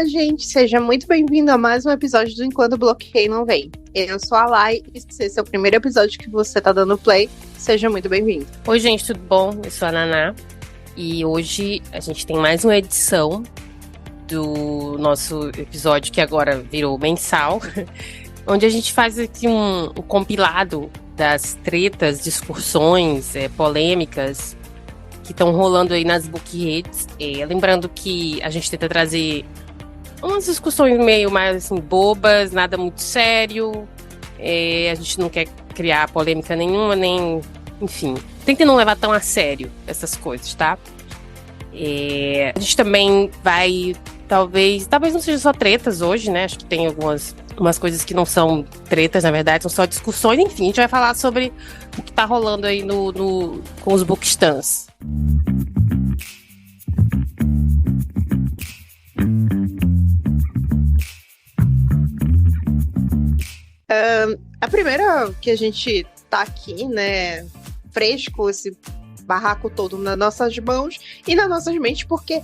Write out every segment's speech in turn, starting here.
Olá, gente, seja muito bem-vindo a mais um episódio do Enquanto o Bloqueio Não Vem. Eu sou a Lai e se esse é o primeiro episódio que você tá dando play, seja muito bem-vindo. Oi, gente, tudo bom? Eu sou a Naná e hoje a gente tem mais uma edição do nosso episódio que agora virou mensal, onde a gente faz aqui um compilado das tretas, discussões, polêmicas que estão rolando aí nas bookreads. Lembrando que a gente tenta trazer umas discussões meio mais assim, bobas, nada muito sério. A gente não quer criar polêmica nenhuma, nem... Enfim, tenta não levar tão a sério essas coisas, tá? A gente também vai... Talvez não seja só tretas hoje, né? Acho que tem umas coisas que não são tretas, na verdade, são só discussões. Enfim, a gente vai falar sobre o que tá rolando aí com os bookstans. A primeira que a gente tá aqui, né, fresco, esse barraco todo nas nossas mãos e nas nossas mentes, porque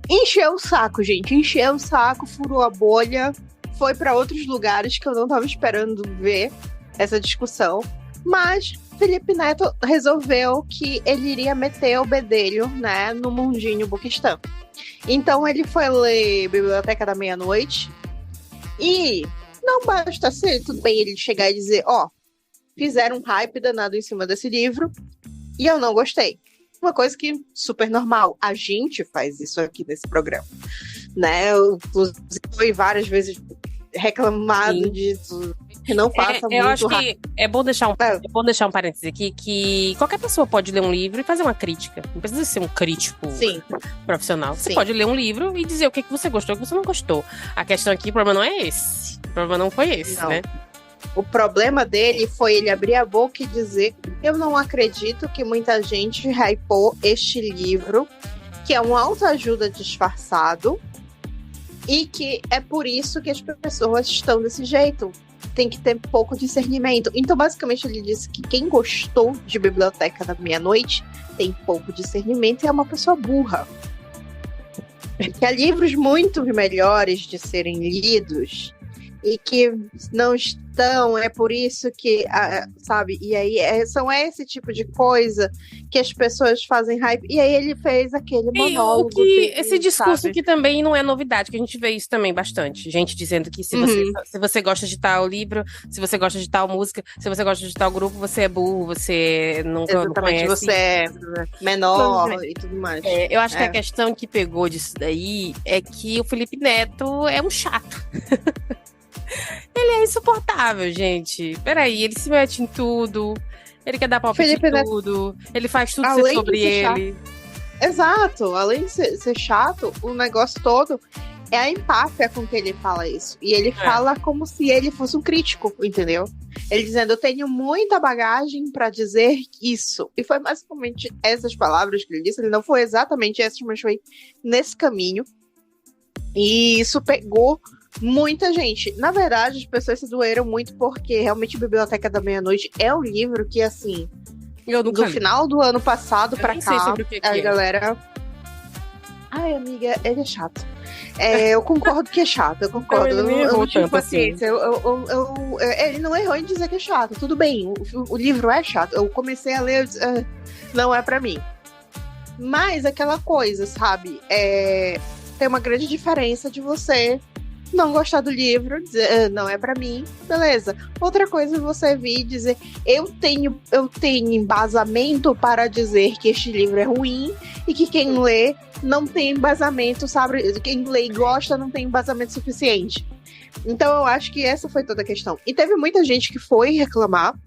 encheu o saco, gente, encheu o saco, furou a bolha, foi pra outros lugares que eu não tava esperando ver essa discussão, mas Felipe Neto resolveu que ele iria meter o bedelho, né, no mundinho Bookistan. Então ele foi ler Biblioteca da Meia-Noite e não basta ser, tudo bem ele chegar e dizer, fizeram um hype danado em cima desse livro e eu não gostei. Uma coisa que super normal, a gente faz isso aqui nesse programa, né? Eu, inclusive, fui várias vezes reclamado Sim. disso, que não passa muito eu acho rápido. que é bom deixar um parênteses aqui, que qualquer pessoa pode ler um livro e fazer uma crítica. Não precisa ser um crítico profissional. Você pode ler um livro e dizer o que você gostou e o que você não gostou. A questão aqui, o problema não é esse. O problema não foi esse, Não. né? O problema dele foi ele abrir a boca e dizer: eu não acredito que muita gente hypou este livro, que é um autoajuda disfarçado, e que é por isso que as pessoas estão desse jeito. Tem que ter pouco discernimento. Então, basicamente, ele disse que quem gostou de Biblioteca da Meia-Noite tem pouco discernimento e é uma pessoa burra. Que há livros muito melhores de serem lidos e que não estão, é por isso que, sabe, e aí são esse tipo de coisa que as pessoas fazem hype, e aí ele fez aquele monólogo dele, esse discurso sabe? que também não é novidade, que a gente vê isso também bastante, gente dizendo que se você gosta de tal livro, se você gosta de tal música, se você gosta de tal grupo, você é burro, você não conhece. Você é menor e tudo mais. Eu acho que a questão que pegou disso daí é que o Felipe Neto é um chato. Ele é insuportável, gente. Peraí, ele se mete em tudo. Ele quer dar palpite em tudo. Ele faz tudo ser sobre ele. Exato. Além de ser chato, o negócio todo é a empáfia com que ele fala isso. E ele fala como se ele fosse um crítico, entendeu? Ele dizendo, eu tenho muita bagagem pra dizer isso. E foi basicamente essas palavras que ele disse. Ele não foi exatamente essas, mas foi nesse caminho. E isso pegou muita gente. Na verdade, as pessoas se doeram muito porque realmente Biblioteca da Meia-Noite é um livro que, assim, do final do ano passado pra cá, a galera... Ai, amiga, ele é chato. Eu concordo que é chato, eu concordo. Eu não tive paciência. Ele não errou em dizer que é chato. Tudo bem, o livro é chato. Eu comecei a ler, não é pra mim. Mas aquela coisa, sabe? Tem uma grande diferença de você não gostar do livro, dizer, não é pra mim, beleza. Outra coisa é você vir e dizer, eu tenho embasamento para dizer que este livro é ruim e que quem lê não tem embasamento, sabe? Quem lê e gosta não tem embasamento suficiente. Então eu acho que essa foi toda a questão. E teve muita gente que foi reclamar,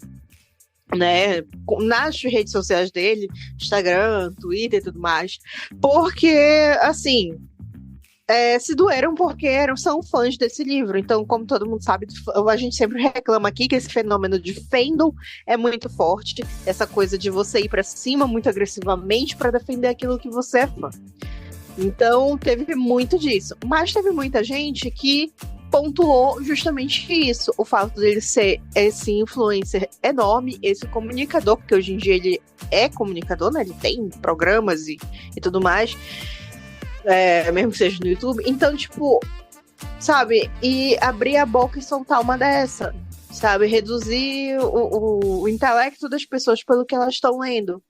né, nas redes sociais dele, Instagram, Twitter e tudo mais, porque, assim... se doeram porque são fãs desse livro. Então, como todo mundo sabe, a gente sempre reclama aqui que esse fenômeno de fandom é muito forte. Essa coisa de você ir pra cima muito agressivamente pra defender aquilo que você é fã. Então, teve muito disso. Mas teve muita gente que pontuou justamente isso. O fato dele ser esse influencer enorme, esse comunicador, porque hoje em dia ele é comunicador, né? Ele tem programas e tudo mais. Mesmo que seja no YouTube. Então, tipo, sabe? E abrir a boca e soltar uma dessa, sabe? Reduzir o intelecto das pessoas pelo que elas estão lendo.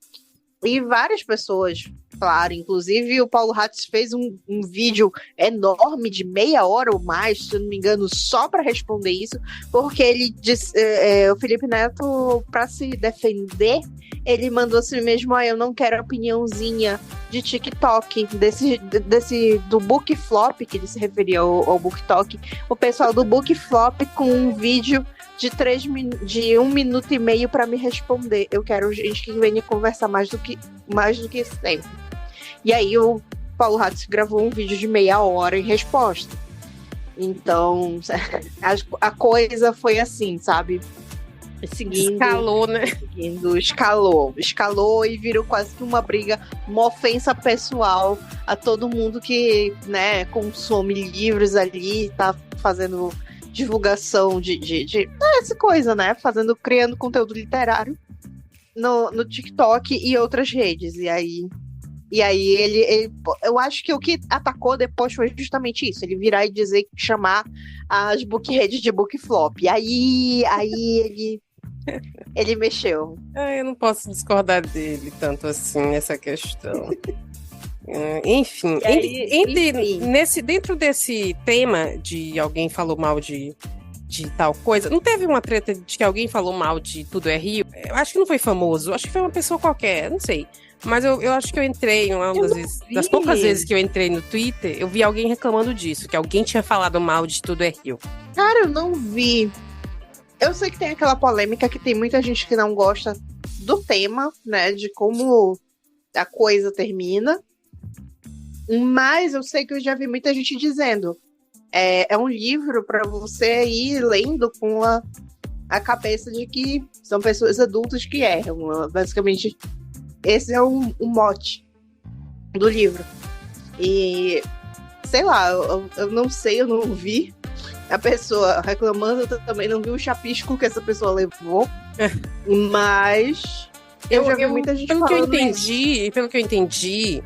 E várias pessoas, claro, inclusive o Paulo Hatz fez um vídeo enorme de meia hora ou mais, se eu não me engano, só para responder isso, porque ele disse, o Felipe Neto, para se defender, ele mandou assim mesmo: eu não quero opiniãozinha de TikTok, do Book Flop, que ele se referia ao BookTok, o pessoal do Book Flop com um vídeo de 1 minuto e meio para me responder. Eu quero gente que venha conversar mais do que esse tempo. E aí o Paulo Hatz gravou um vídeo de meia hora em resposta. Então, a coisa foi assim, sabe? Seguindo, escalou, né? Escalou e virou quase que uma briga, uma ofensa pessoal a todo mundo que, né, consome livros ali, tá fazendo divulgação de essa coisa, né? Criando conteúdo literário no TikTok e outras redes. E aí ele eu acho que o que atacou depois foi justamente isso. Ele virar e chamar as bookheads de book flop. E aí ele mexeu. Eu não posso discordar dele tanto assim nessa questão. Enfim, dentro desse tema de alguém falou mal de tal coisa, não teve uma treta de que alguém falou mal de Tudo é Rio? Eu acho que não foi famoso, acho que foi uma pessoa qualquer, não sei. Mas eu acho que eu entrei, das poucas vezes que eu entrei no Twitter, eu vi alguém reclamando disso, que alguém tinha falado mal de Tudo é Rio. Cara, eu não vi. Eu sei que tem aquela polêmica que tem muita gente que não gosta do tema, né, de como a coisa termina. Mas eu sei que eu já vi muita gente dizendo é um livro para você ir lendo com a cabeça de que são pessoas adultas que erram. Basicamente, esse é o mote do livro. E, sei lá, eu não sei, eu não vi a pessoa reclamando, eu também não vi o chapisco que essa pessoa levou, mas eu já vi muita gente falando Pelo que eu entendi,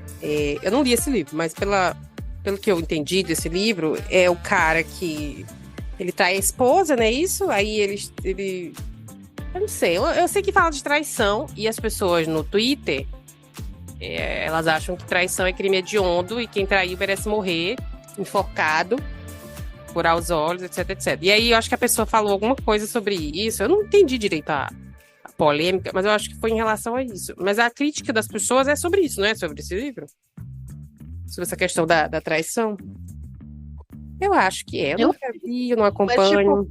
eu não li esse livro, mas pelo que eu entendi desse livro, é o cara que ele trai a esposa, não é isso? Aí ele eu não sei, eu sei que fala de traição e as pessoas no Twitter, elas acham que traição é crime hediondo e quem traiu merece morrer enforcado, furar os olhos, etc, etc. E aí eu acho que a pessoa falou alguma coisa sobre isso, eu não entendi direito a polêmica, mas eu acho que foi em relação a isso. Mas a crítica das pessoas é sobre isso, não é? Sobre esse livro? Sobre essa questão da traição? Eu acho que é. Eu nunca vi, eu não acompanho.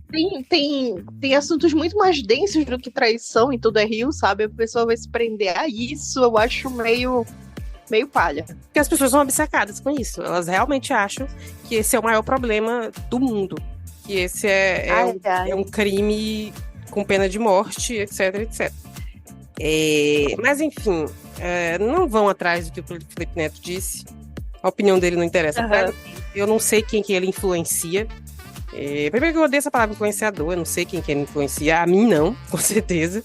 Mas, tipo, tem assuntos muito mais densos do que traição em Tudo é Rio, sabe? A pessoa vai se prender a isso, eu acho meio palha. Porque as pessoas são obcecadas com isso. Elas realmente acham que esse é o maior problema do mundo. Que esse é um crime com pena de morte, etc, etc. Mas, enfim, não vão atrás do que o Felipe Neto disse. A opinião dele não interessa. Uhum. Eu não sei quem que ele influencia. Primeiro que eu odeio essa palavra influenciador, eu não sei quem que ele influencia. A mim não, com certeza.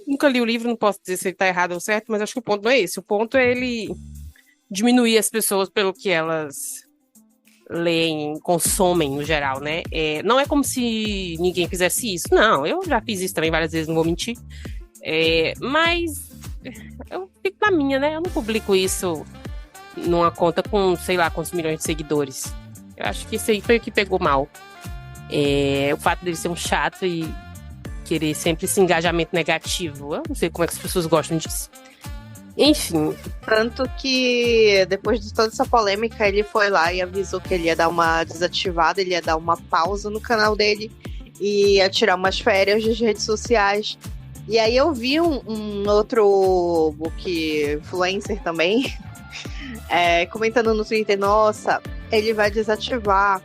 Nunca li o livro, não posso dizer se ele está errado ou certo, mas acho que o ponto não é esse. O ponto é ele diminuir as pessoas pelo que elas leem, consomem no geral, né? Não é como se ninguém fizesse isso. Não, eu já fiz isso também várias vezes, não vou mentir. Mas eu fico na minha, né? Eu não publico isso numa conta com, sei lá, quantos milhões de seguidores. Eu acho que isso aí foi o que pegou mal. O fato dele ser um chato e querer sempre esse engajamento negativo. Eu não sei como é que as pessoas gostam disso. Enfim. Tanto que depois de toda essa polêmica, ele foi lá e avisou que ele ia dar uma desativada, ele ia dar uma pausa no canal dele e ia tirar umas férias das redes sociais. E aí eu vi um outro book influencer também comentando no Twitter: nossa, ele vai desativar.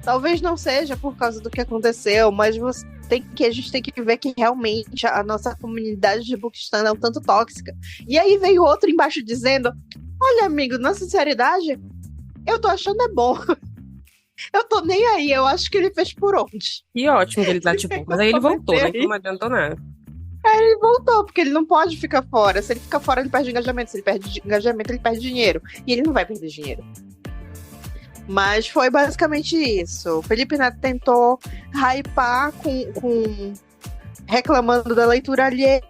Talvez não seja por causa do que aconteceu, mas a gente tem que ver que realmente a nossa comunidade de Bookistan é um tanto tóxica. E aí veio outro embaixo dizendo: olha, amigo, na sinceridade, eu tô achando bom. Eu tô nem aí, eu acho que ele fez por onde. Que ótimo que ele desativou. Mas aí ele voltou, né? Que não adiantou nada. Ele voltou, porque ele não pode ficar fora. Se ele ficar fora, ele perde engajamento. Se ele perde engajamento, ele perde dinheiro. E ele não vai perder dinheiro. Mas foi basicamente isso. O Felipe Neto tentou hypar com reclamando da leitura alheia,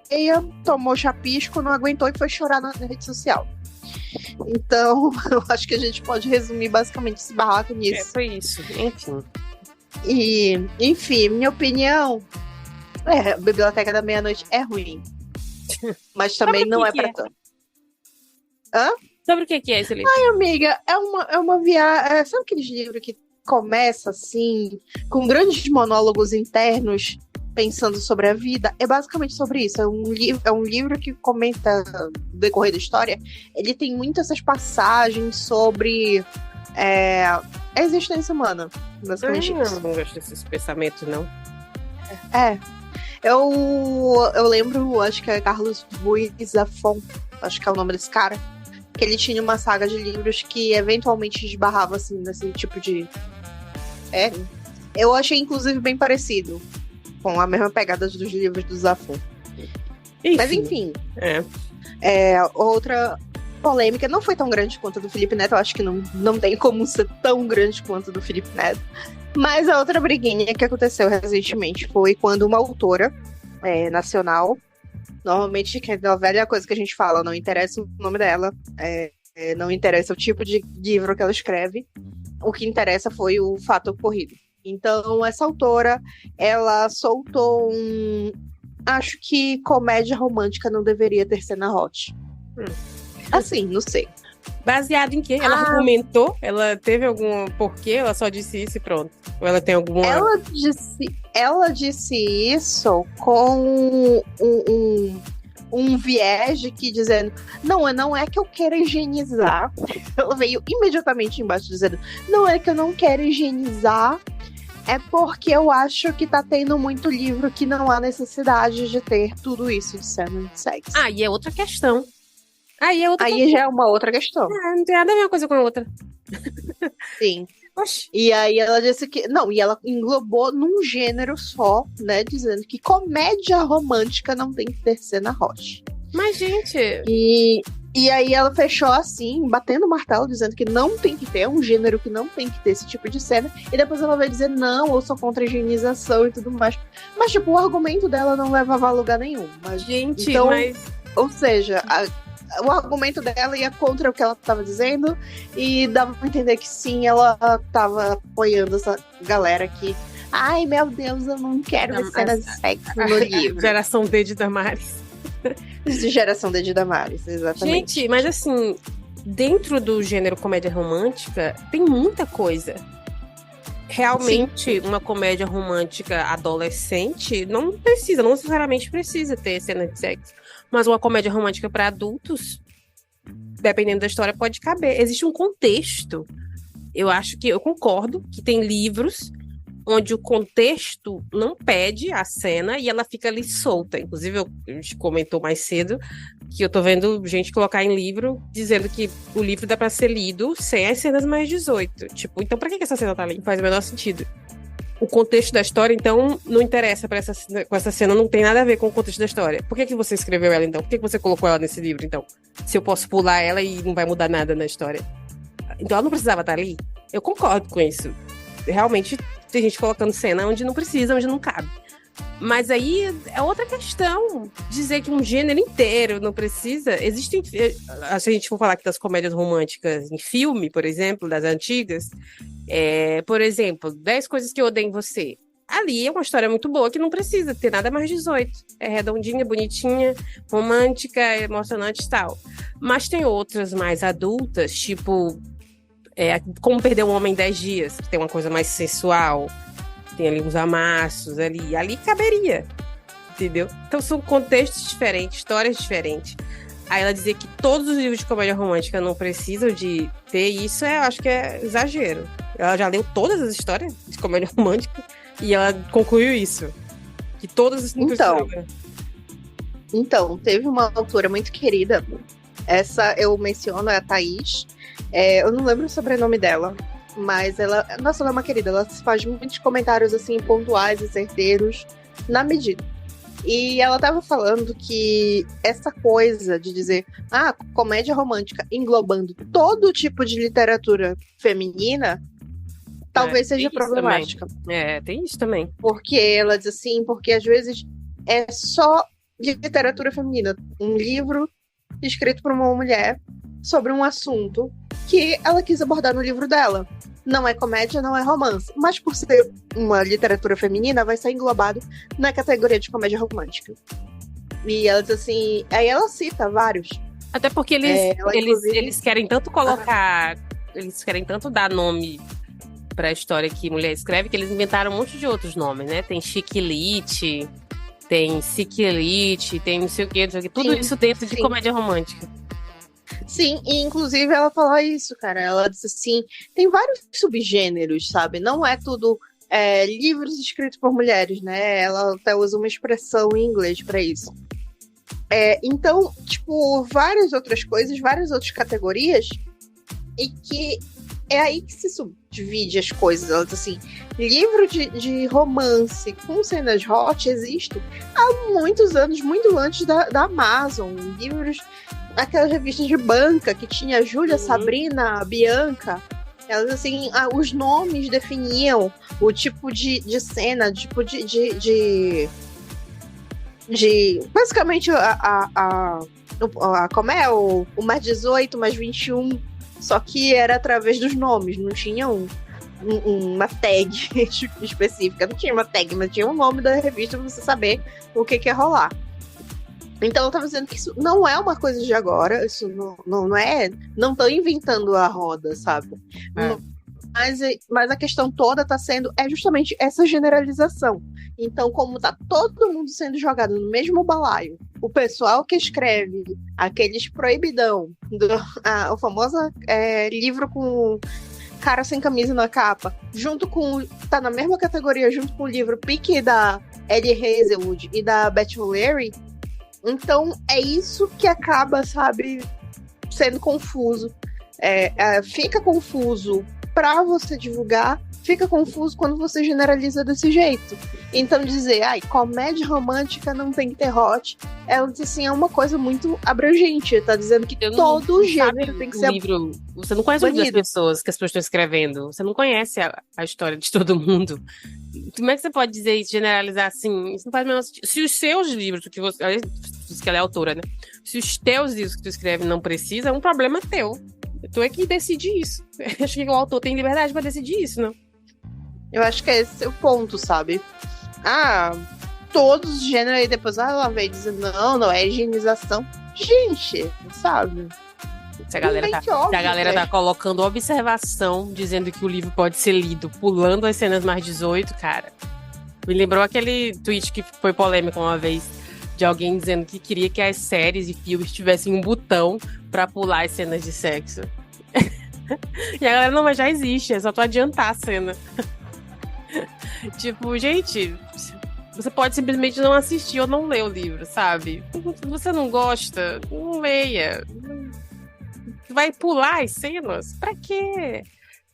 tomou chapisco, não aguentou e foi chorar na rede social. Então, eu acho que a gente pode resumir basicamente esse barraco nisso. Foi isso, enfim. E, enfim, minha opinião, a Biblioteca da Meia-Noite é ruim. Mas também não é pra tanto. Hã? Sobre o que é esse livro? Ai, amiga, é uma viagem. Sabe aqueles livros que começa assim, com grandes monólogos internos, pensando sobre a vida? É basicamente sobre isso. É um livro que comenta o decorrer da história. Ele tem muitas essas passagens sobre a existência humana. Basicamente isso. Eu não gosto desses pensamentos, não. Eu lembro, acho que é Carlos Ruiz Zafón, acho que é o nome desse cara, que ele tinha uma saga de livros que eventualmente esbarrava assim, nesse tipo de... Eu achei inclusive bem parecido com a mesma pegada dos livros do Zafón. Mas enfim. Outra polêmica não foi tão grande quanto a do Felipe Neto. Eu acho que não tem como ser tão grande quanto a do Felipe Neto. Mas a outra briguinha que aconteceu recentemente foi quando uma autora nacional, normalmente, que é a velha coisa que a gente fala, não interessa o nome dela, não interessa o tipo de livro que ela escreve, o que interessa foi o fato ocorrido. Então, essa autora, ela soltou acho que comédia romântica não deveria ter cena hot. Assim, não sei. Baseado em quê? Ela argumentou? Ela teve algum porquê? Ela só disse isso e pronto? Ou ela tem alguma... Ela disse isso com um viés de que dizendo, não é que eu quero higienizar. Ela veio imediatamente embaixo dizendo, não é que eu não quero higienizar, é porque eu acho que tá tendo muito livro que não há necessidade de ter tudo isso de cena de sexo. E é outra questão. Aí já é uma outra questão. Não tem nada a ver uma coisa com a outra. Sim. Oxi. E aí ela disse que... Não, e ela englobou num gênero só, né? Dizendo que comédia romântica não tem que ter cena hot. Mas, gente... E aí ela fechou assim, batendo o martelo, dizendo que não tem que ter, um gênero que não tem que ter esse tipo de cena. E depois ela vai dizer, não, eu sou contra a higienização e tudo mais. Mas, tipo, o argumento dela não levava a lugar nenhum. Gente, então, ou seja... O argumento dela ia contra o que ela estava dizendo e dava pra entender que sim, ela estava apoiando essa galera que, ai meu Deus, eu não quero ver cenas de sexo no livro. Geração D de Damares. Geração D de Damares, exatamente. Gente, mas assim, dentro do gênero comédia romântica, tem muita coisa. Realmente, uma comédia romântica adolescente não necessariamente precisa ter cena de sexo. Mas uma comédia romântica para adultos, dependendo da história, pode caber. Existe um contexto. Eu concordo que tem livros onde o contexto não pede a cena e ela fica ali solta. Inclusive, a gente comentou mais cedo que eu tô vendo gente colocar em livro dizendo que o livro dá para ser lido sem as cenas mais 18. Tipo, então pra que essa cena tá ali? Não faz o menor sentido. O contexto da história, então, não interessa com essa cena, não tem nada a ver com o contexto da história. Por que você escreveu ela, então? Por que você colocou ela nesse livro, então? Se eu posso pular ela e não vai mudar nada na história. Então, ela não precisava estar ali? Eu concordo com isso. Realmente, tem gente colocando cena onde não precisa, onde não cabe. Mas aí, é outra questão. Dizer que um gênero inteiro não precisa... Existem... Se a gente for falar aqui das comédias românticas em filme, por exemplo, das antigas... por exemplo, 10 coisas que eu odeio em você. Ali é uma história muito boa que não precisa ter nada mais 18. É redondinha, bonitinha, romântica, emocionante e tal. Mas tem outras mais adultas, tipo Como Perder um Homem em 10 Dias, que tem uma coisa mais sensual, tem ali uns amassos, ali caberia, entendeu? Então são contextos diferentes, histórias diferentes. Aí ela dizer que todos os livros de comédia romântica não precisam de ter isso, eu acho que é exagero. Ela já leu todas as histórias de comédia romântica e ela concluiu isso. Que todas não precisam. Então, teve uma autora muito querida, essa eu menciono, é a Thaís. Eu não lembro o sobrenome dela, mas ela é uma querida. Ela faz muitos comentários assim, pontuais e certeiros, na medida. E ela tava falando que essa coisa de dizer, comédia romântica englobando todo tipo de literatura feminina, talvez seja problemática. Também. Tem isso também. Porque ela diz assim, porque às vezes é só de literatura feminina. Um livro escrito por uma mulher sobre um assunto que ela quis abordar no livro dela. Não é comédia, não é romance. Mas por ser uma literatura feminina, vai ser englobado na categoria de comédia romântica. E ela diz assim... Aí ela cita vários. Até porque eles querem tanto colocar... Eles querem tanto dar nome pra história que mulher escreve, que eles inventaram um monte de outros nomes, né? Tem chiquilite, tem siquilite, tem não sei o quê. Tudo isso dentro de comédia romântica. Sim, e inclusive ela fala isso, cara. Ela diz assim, tem vários subgêneros, sabe? Não é tudo livros escritos por mulheres, né? Ela até usa uma expressão em inglês pra isso. Então, tipo, várias outras coisas, várias outras categorias, e que é aí que se subdivide as coisas. Ela diz assim, livro de romance com cenas hot existe há muitos anos, muito antes da Amazon. Livros... Aquelas revistas de banca que tinha Júlia, Sabrina, Bianca, elas assim, os nomes definiam o tipo de cena, tipo de basicamente como é o mais 18, mais 21, só que era através dos nomes, não tinha uma tag específica, não tinha uma tag, mas tinha o nome da revista pra você saber o que ia rolar. Então eu tava dizendo que isso não é uma coisa de agora, isso não é. Não estão inventando a roda, sabe? Mas a questão toda tá sendo justamente essa generalização. Então, como tá todo mundo sendo jogado no mesmo balaio, o pessoal que escreve aqueles proibidão, o famoso livro com cara sem camisa na capa, tá na mesma categoria, junto com o livro Pique da Eddie Hazelwood e da Beth O'Leary. Então, é isso que acaba, sabe, sendo confuso. Fica confuso pra você divulgar, fica confuso quando você generaliza desse jeito. Então, dizer, comédia romântica não tem que ter hot, ela diz assim, é uma coisa muito abrangente. Tá dizendo que todo gênero tem que ser livro. Você não conhece as pessoas que as pessoas estão escrevendo. Você não conhece a história de todo mundo. Como é que você pode dizer isso, generalizar assim? Isso não faz o menor sentido. Se os seus livros, que ela é autora, né? Se os teus livros que tu escreve não precisa, é um problema teu. Tu é que decide isso. Acho que o autor tem liberdade pra decidir isso, não? Eu acho que esse é o ponto, sabe? Todos os gêneros, aí depois ela veio dizendo, não é higienização. Gente, sabe? Se a galera tá colocando observação, dizendo que o livro pode ser lido pulando as cenas mais 18, cara. Me lembrou aquele tweet que foi polêmico uma vez, de alguém dizendo que queria que as séries e filmes tivessem um botão pra pular as cenas de sexo. E a galera, não, mas já existe, é só tu adiantar a cena. Tipo, gente, você pode simplesmente não assistir ou não ler o livro, sabe? Se você não gosta, não leia. Vai pular as cenas? Pra quê?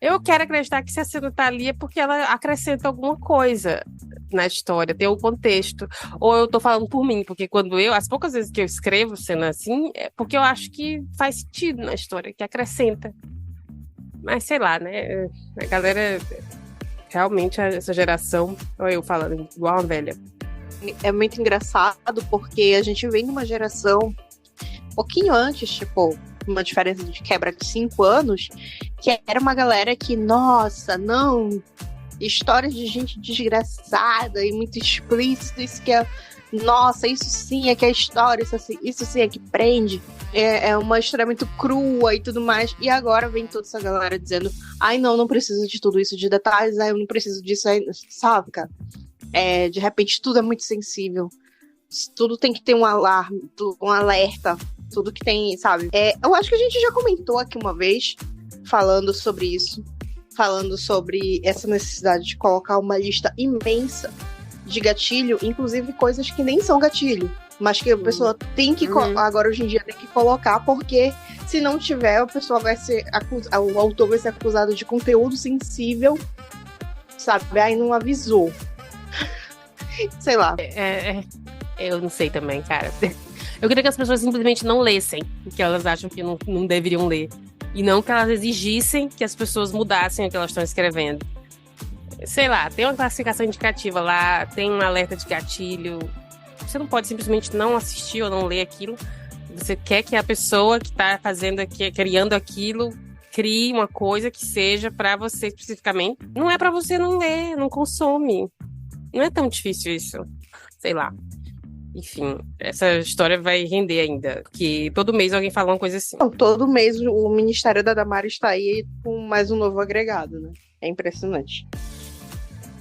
Eu quero acreditar que se a cena tá ali é porque ela acrescenta alguma coisa na história, tem um contexto. Ou eu tô falando por mim, porque as poucas vezes que eu escrevo cena assim, é porque eu acho que faz sentido na história, que acrescenta. Mas sei lá, né? A galera, realmente, essa geração, olha eu falando igual uma velha. É muito engraçado, porque a gente vem de uma geração um pouquinho antes, tipo, uma diferença de quebra de 5 anos, que era uma galera que, nossa, não, histórias de gente desgraçada e muito explícito, isso que é, nossa, isso sim é que é história, isso sim é que prende, é uma história muito crua e tudo mais, e agora vem toda essa galera dizendo, não preciso de tudo isso de detalhes, eu não preciso disso, sabe, cara? De repente tudo é muito sensível, tudo tem que ter um alarme, um alerta, tudo que tem, sabe? Eu acho que a gente já comentou aqui uma vez, falando sobre isso, falando sobre essa necessidade de colocar uma lista imensa de gatilho, inclusive coisas que nem são gatilho, mas que a pessoa tem que, agora hoje em dia, tem que colocar, porque se não tiver, a pessoa vai ser o autor vai ser acusado de conteúdo sensível, sabe? Aí não avisou. Sei lá. Eu não sei também, cara. Eu queria que as pessoas simplesmente não lessem o que elas acham que não deveriam ler. E não que elas exigissem que as pessoas mudassem o que elas estão escrevendo. Sei lá, tem uma classificação indicativa lá, tem um alerta de gatilho. Você não pode simplesmente não assistir ou não ler aquilo. Você quer que a pessoa que está criando aquilo, crie uma coisa que seja para você especificamente. Não é para você não ler, não consome. Não é tão difícil isso. Sei lá. Enfim, essa história vai render ainda. Porque todo mês alguém fala uma coisa assim. Não, todo mês o Ministério da Damares está aí com mais um novo agregado, né? É impressionante.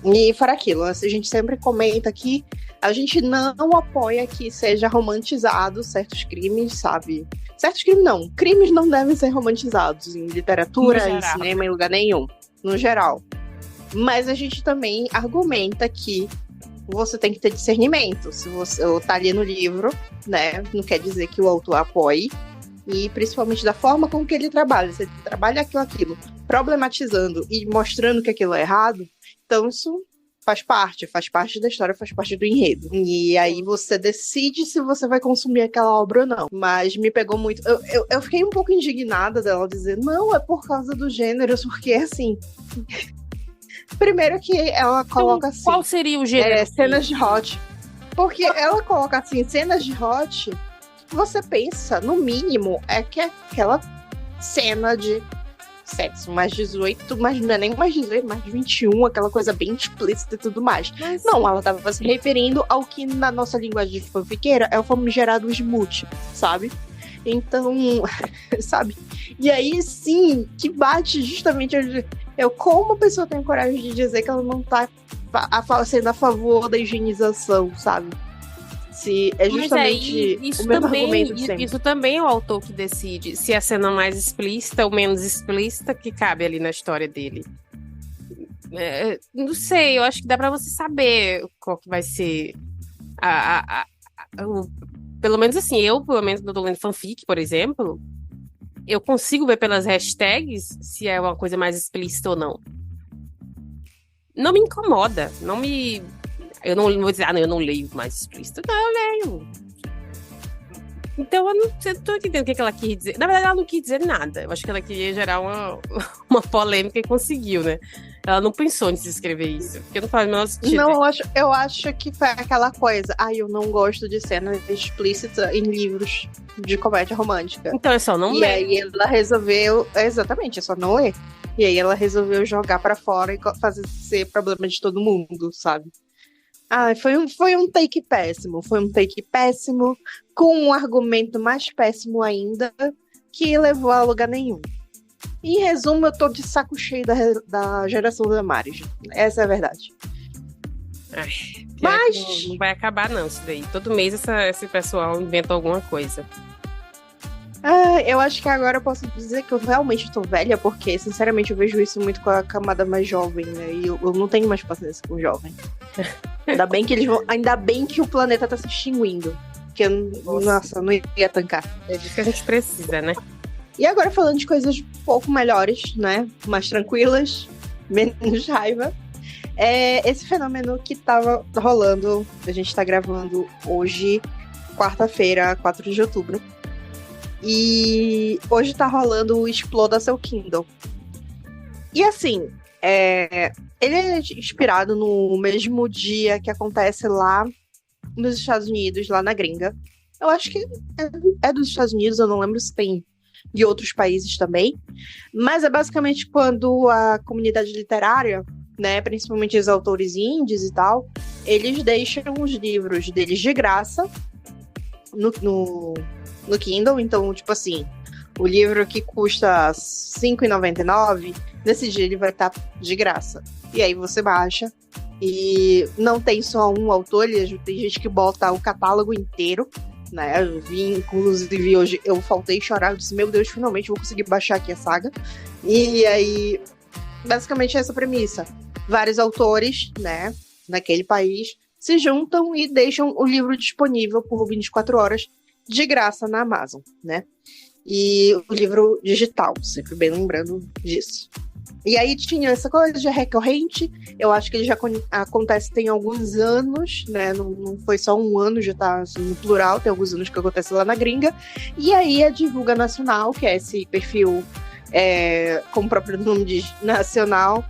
E fora aquilo, a gente sempre comenta que a gente não apoia que seja romantizado certos crimes, sabe? Certos crimes não. Crimes não devem ser romantizados em literatura, em cinema, em lugar nenhum. No geral. Mas a gente também argumenta que você tem que ter discernimento. Se você tá ali no livro, né? Não quer dizer que o autor apoie. E principalmente da forma com que ele trabalha. Se ele trabalha aquilo, problematizando e mostrando que aquilo é errado, então isso faz parte da história, faz parte do enredo. E aí você decide se você vai consumir aquela obra ou não. Mas me pegou muito. Eu fiquei um pouco indignada dela dizer, não, é por causa do gênero, porque assim. Primeiro que ela coloca assim. Qual seria o gênero? Cenas de hot. Porque ela coloca assim, cenas de hot. Você pensa, no mínimo, é que é aquela cena de sexo mais 18, mas não é nem mais 18, mais 21, aquela coisa bem explícita e tudo mais. Mas não, ela tava se referindo ao que na nossa linguagem de fanfiqueira é o famigerado smooth, sabe? Então, sabe? E aí, sim, que bate justamente como a pessoa tem coragem de dizer que ela não tá sendo a favor da higienização, sabe? Se é justamente o mesmo argumento de sempre. Isso também é o autor que decide se a cena mais explícita ou menos explícita que cabe ali na história dele. Não sei, eu acho que dá pra você saber qual que vai ser pelo menos assim, pelo menos quando eu tô lendo fanfic, por exemplo, eu consigo ver pelas hashtags se é uma coisa mais explícita ou não. Não me incomoda, eu não vou dizer, eu não leio mais explícito. Não, eu leio. Então, eu não tô entendendo o que ela quis dizer. Na verdade, ela não quis dizer nada. Eu acho que ela queria gerar uma polêmica e conseguiu, né? Ela não pensou em se escrever isso. Porque não faz o menor sentido. Não, eu acho que foi aquela coisa. Eu não gosto de cenas explícitas em livros de comédia romântica. Então, é só não ler. E aí ela resolveu... Exatamente, é só não ler. E aí ela resolveu jogar pra fora e fazer ser problema de todo mundo, sabe? Foi um take péssimo. Foi um take péssimo, com um argumento mais péssimo ainda, que levou a lugar nenhum. Em resumo, eu tô de saco cheio da geração da Damares. Essa é a verdade. Mas não vai acabar, não, isso daí. Todo mês esse pessoal inventa alguma coisa. Eu acho que agora eu posso dizer que eu realmente tô velha, porque, sinceramente, eu vejo isso muito com a camada mais jovem, né? E eu não tenho mais paciência com o jovem. Ainda bem que o planeta tá se extinguindo. Porque, nossa, eu não ia tancar. É disso que a gente precisa, né? E agora falando de coisas um pouco melhores, né? Mais tranquilas, menos raiva. Esse fenômeno que tava rolando, a gente tá gravando hoje, quarta-feira, 4 de outubro. E hoje tá rolando o Exploda Seu Kindle. E assim, ele é inspirado no mesmo dia que acontece lá nos Estados Unidos, lá na gringa. Eu acho que é dos Estados Unidos, eu não lembro se tem de outros países também. Mas é basicamente quando a comunidade literária, né, principalmente os autores indies e tal, eles deixam os livros deles de graça no Kindle. Então, tipo assim, o livro que custa R$ 5,99, nesse dia ele vai estar de graça. E aí você baixa. E não tem só um autor, tem gente que bota o catálogo inteiro, né? Eu vi, inclusive, hoje eu faltei chorar, eu disse, meu Deus, finalmente vou conseguir baixar aqui a saga. E aí, basicamente é essa premissa. Vários autores, né, naquele país, se juntam e deixam o livro disponível por 24 horas de graça na Amazon, né? E o livro digital, sempre bem lembrando disso. E aí tinha essa coisa de recorrente, eu acho que ele já acontece tem alguns anos, né? Não foi só um ano, já tá assim, no plural, tem alguns anos que acontece lá na gringa. E aí a Divulga Nacional, que é esse perfil, como o próprio nome diz, nacional,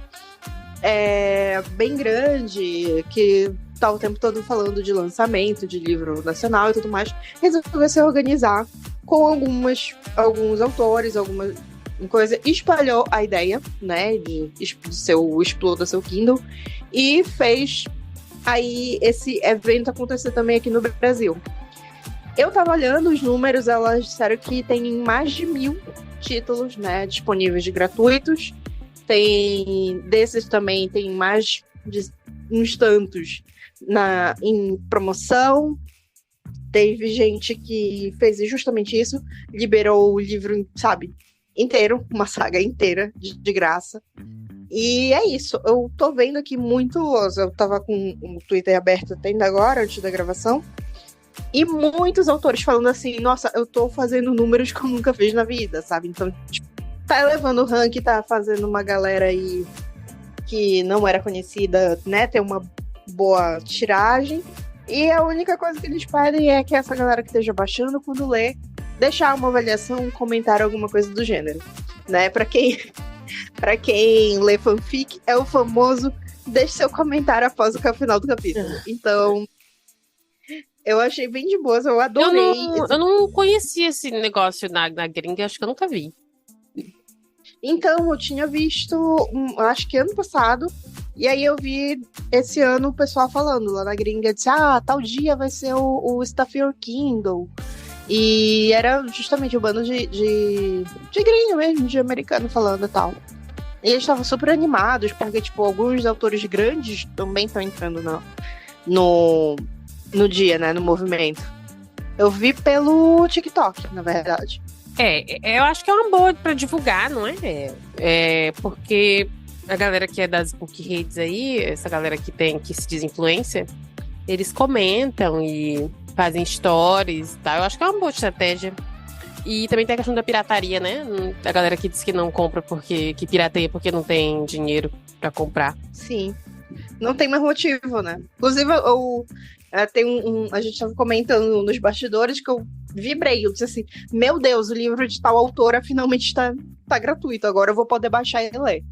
bem grande, que tá o tempo todo falando de lançamento de livro nacional e tudo mais, resolveu se organizar com alguns autores, algumas coisa, espalhou a ideia, né, do seu Exploda Seu Kindle, e fez aí esse evento acontecer também aqui no Brasil. Eu tava olhando os números, elas disseram que tem mais de 1.000 títulos, né, disponíveis de gratuitos. Desses também tem mais de uns tantos em promoção. Teve gente que fez justamente isso, liberou o livro, sabe, inteiro, uma saga inteira de graça. E é isso, eu tô vendo aqui eu tava com o Twitter aberto até ainda agora, antes da gravação, e muitos autores falando assim, nossa, eu tô fazendo números que eu nunca fiz na vida, sabe? Então, tipo, tá elevando o ranking, tá fazendo uma galera aí que não era conhecida, né, ter uma boa tiragem, e a única coisa que eles pedem é que essa galera que esteja baixando, quando lê, deixar uma avaliação, um comentário, alguma coisa do gênero, né? Pra quem lê fanfic, é o famoso deixe seu comentário após o final do capítulo. Então, eu achei bem de boas, eu adorei. Eu não conhecia esse negócio na gringa, acho que eu nunca vi. Então, eu tinha visto, acho que ano passado, e aí eu vi esse ano o pessoal falando lá na gringa, disse, tal dia vai ser o Stuff Your Kindle. E era justamente o bando de gringo mesmo, de americano falando e tal. E eles estavam super animados, porque, tipo, alguns autores grandes também estão entrando no dia, né, no movimento. Eu vi pelo TikTok, na verdade. Eu acho que é uma boa pra divulgar, não é? Porque a galera que é das book reads aí, essa galera que se diz influencer, eles comentam e fazem stories, tá? Eu acho que é uma boa estratégia. E também tem a questão da pirataria, né? A galera que diz que não compra que pirateia porque não tem dinheiro pra comprar. Sim. Não tem mais motivo, né? Inclusive, a gente tava comentando nos bastidores que eu vibrei. Eu disse assim, meu Deus, o livro de tal autora finalmente tá gratuito. Agora eu vou poder baixar e ler.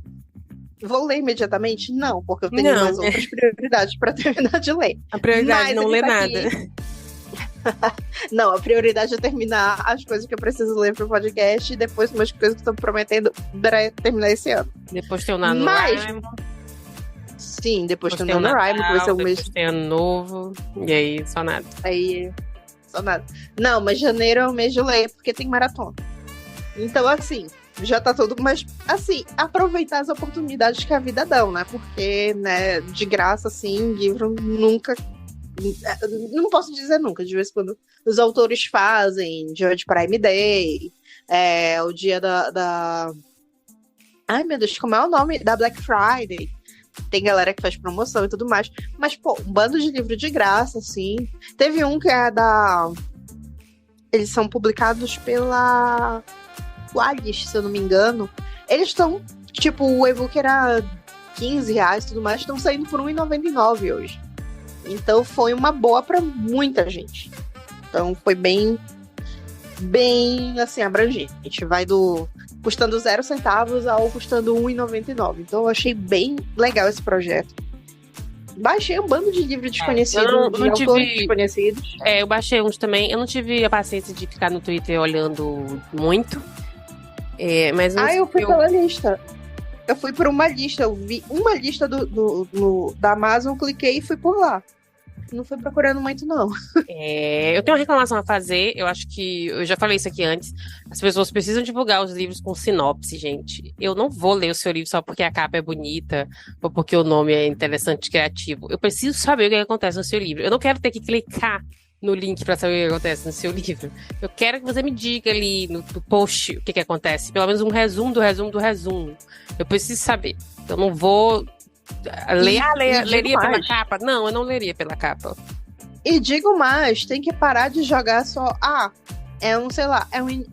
Vou ler imediatamente? Não, porque eu tenho mais outras prioridades pra terminar de ler. A prioridade é não ler nada. Não, a prioridade é terminar as coisas que eu preciso ler pro podcast e depois umas coisas que estou prometendo terminar esse ano. Depois tem o NaNoWriMo. Sim, depois tem o NaNoWriMo, que vai ser o mês. Depois tem Ano Novo, e aí só nada. Só nada. Não, mas janeiro é o mês de ler, porque tem maratona. Então, assim, já tá tudo. Mas, assim, aproveitar as oportunidades que a vida dá, né? Porque, né, de graça, assim, livro nunca. Não posso dizer nunca, de vez em quando os autores fazem dia de Prime Day, o dia da. Ai, meu Deus, como é o nome? Da Black Friday. Tem galera que faz promoção e tudo mais. Mas, pô, um bando de livro de graça, assim. Teve um que é eles são publicados pela Qualis, se eu não me engano. Eles estão, tipo, o e-book era R$15 e tudo mais, estão saindo por R$1,99 hoje. Então foi uma boa para muita gente. Então foi bem, assim, abrangente. Vai custando 0 centavos ao custando R$1,99. Então eu achei bem legal esse projeto. Baixei um bando de livros desconhecidos, de autores desconhecidos. Eu baixei uns também. Eu não tive a paciência de ficar no Twitter olhando muito. Mas eu fui pela lista. Eu fui por uma lista. Eu vi uma lista da Amazon, cliquei e fui por lá. Não fui procurando muito, não. Eu tenho uma reclamação a fazer. Eu acho que eu já falei isso aqui antes. As pessoas precisam divulgar os livros com sinopse, gente. Eu não vou ler o seu livro só porque a capa é bonita ou porque o nome é interessante e criativo. Eu preciso saber o que acontece no seu livro. Eu não quero ter que clicar no link pra saber o que acontece no seu livro. Eu quero que você me diga ali no post o que acontece. Pelo menos um resumo do resumo do resumo. Eu preciso saber. Eu não vou leria pela capa? Não, eu não leria pela capa. E digo mais, tem que parar de jogar só é um, sei lá,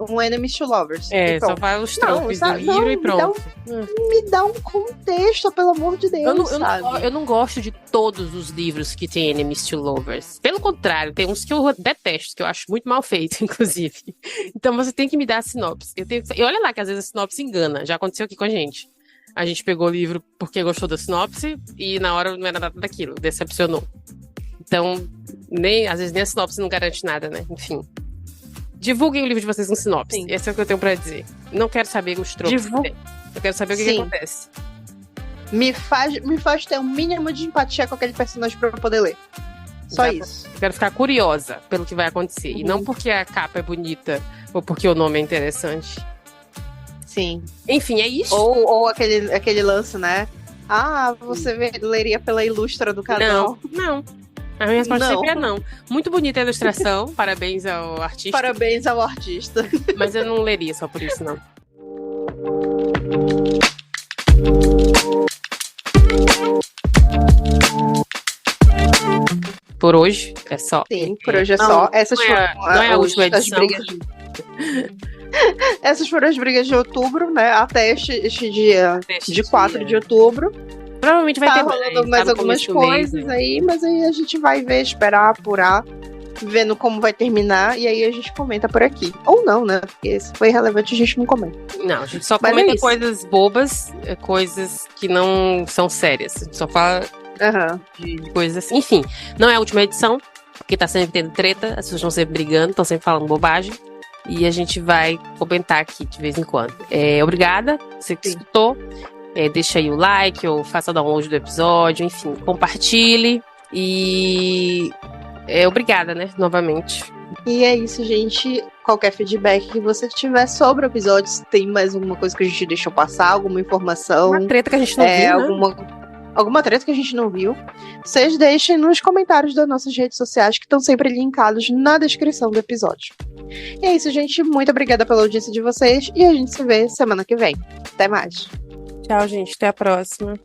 um Enemies to Lovers. Só vai os tropes do livro e pronto. Me dá um contexto, pelo amor de Deus, eu não gosto de todos os livros que tem Enemies to Lovers. Pelo contrário, tem uns que eu detesto, que eu acho muito mal feito, inclusive. Então você tem que me dar a sinopse. E olha lá que às vezes a sinopse engana. Já aconteceu aqui com a gente. A gente pegou o livro porque gostou da sinopse e na hora não era nada daquilo, decepcionou. Então, às vezes nem a sinopse não garante nada, né? Enfim. Divulguem o livro de vocês com sinopse. Sim. Esse é o que eu tenho pra dizer. Não quero saber os tropos que tem. Eu quero saber o que acontece. Me faz ter um mínimo de empatia com aquele personagem pra eu poder ler. Só isso. Eu quero ficar curiosa pelo que vai acontecer. E não porque a capa é bonita ou porque o nome é interessante. Sim. Enfim, é isso. Ou aquele lance, né? Você leria pela ilustra do canal. Não. A minha resposta sempre é não. Muito bonita a ilustração, parabéns ao artista. Parabéns ao artista. Mas eu não leria só por isso, não. Por hoje é só. Sim, por hoje é só. Essas não é a última edição. Essas foram as brigas de outubro, né? Até este dia de 4 de outubro. Provavelmente vai ter rolando mais algumas coisas aí, mas aí a gente vai ver, esperar, apurar, vendo como vai terminar, e aí a gente comenta por aqui. Ou não, né? Porque se foi relevante, a gente não comenta. Não, a gente só comenta coisas bobas, coisas que não são sérias. A gente só fala de coisas assim. Enfim, não é a última edição, porque tá sempre tendo treta, as pessoas estão sempre brigando, estão sempre falando bobagem. E a gente vai comentar aqui de vez em quando. Obrigada, você que escutou. Deixa aí o like, ou faça o download do episódio, enfim, compartilhe. E obrigada, né, novamente. E é isso, gente. Qualquer feedback que você tiver sobre o episódio, se tem mais alguma coisa que a gente deixou passar, alguma informação. Uma treta que a gente não viu, alguma treta que a gente não viu, vocês deixem nos comentários das nossas redes sociais, que estão sempre linkados na descrição do episódio. E é isso, gente. Muito obrigada pela audiência de vocês, e a gente se vê semana que vem. Até mais. Tchau, gente. Até a próxima.